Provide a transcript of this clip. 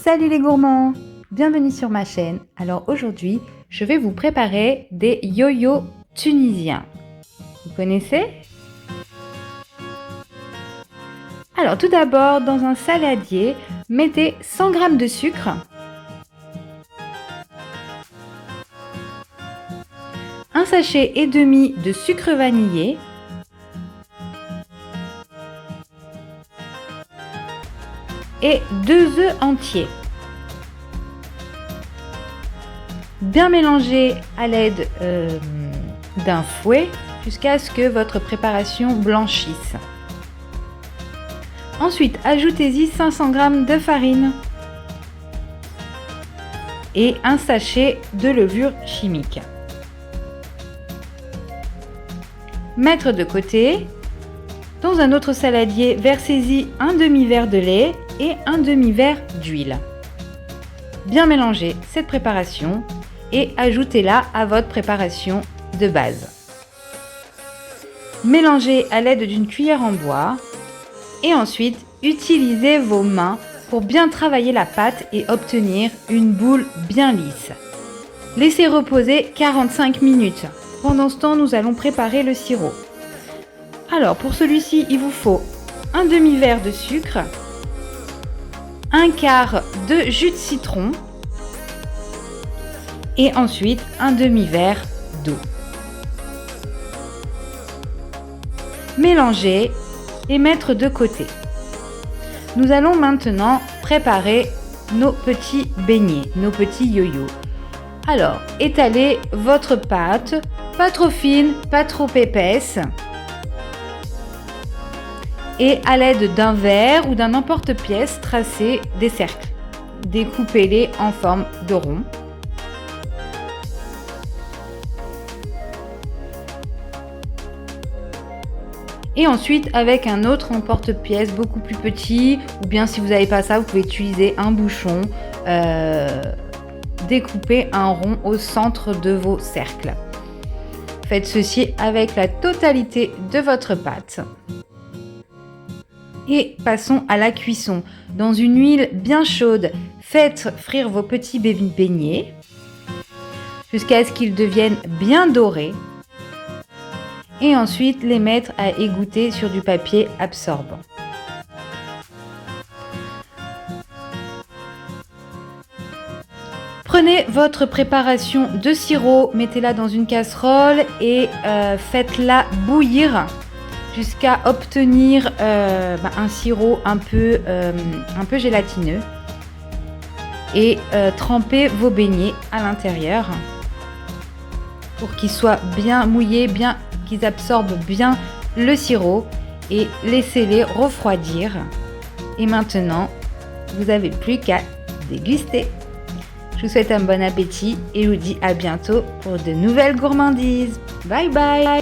Salut les gourmands, bienvenue sur ma chaîne. Alors aujourd'hui, je vais vous préparer des yo-yo tunisiens. Vous connaissez? Alors tout d'abord, dans un saladier, mettez 100 g de sucre, un sachet et demi de sucre vanillé, et 2 œufs entiers. Bien mélanger à l'aide d'un fouet jusqu'à ce que votre préparation blanchisse. Ensuite, ajoutez-y 500 g de farine et un sachet de levure chimique. Mettre de côté. Dans un autre saladier, versez-y un demi-verre de lait et un demi-verre d'huile. Bien mélanger cette préparation et ajoutez-la à votre préparation de base. Mélangez à l'aide d'une cuillère en bois et ensuite utilisez vos mains pour bien travailler la pâte et obtenir une boule bien lisse. Laissez reposer 45 minutes. Pendant ce temps, nous allons préparer le sirop. Alors pour celui-ci, il vous faut un demi-verre de sucre, un quart de jus de citron et ensuite un demi-verre d'eau. Mélanger et mettre de côté. Nous allons maintenant préparer nos petits beignets, nos petits yo-yo. Alors, étalez votre pâte, pas trop fine, pas trop épaisse. Et à l'aide d'un verre ou d'un emporte-pièce, tracez des cercles. Découpez-les en forme de rond. Et ensuite, avec un autre emporte-pièce beaucoup plus petit, ou bien si vous n'avez pas ça, vous pouvez utiliser un bouchon. Découpez un rond au centre de vos cercles. Faites ceci avec la totalité de votre pâte. Et passons à la cuisson. Dans une huile bien chaude, faites frire vos petits beignets jusqu'à ce qu'ils deviennent bien dorés. Et ensuite les mettre à égoutter sur du papier absorbant. Prenez votre préparation de sirop, mettez-la dans une casserole et faites-la bouillir jusqu'à obtenir un sirop un peu gélatineux. Et trempez vos beignets à l'intérieur pour qu'ils soient bien mouillés, qu'ils absorbent bien le sirop et laissez-les refroidir. Et maintenant, vous n'avez plus qu'à déguster. Je vous souhaite un bon appétit et je vous dis à bientôt pour de nouvelles gourmandises. Bye bye!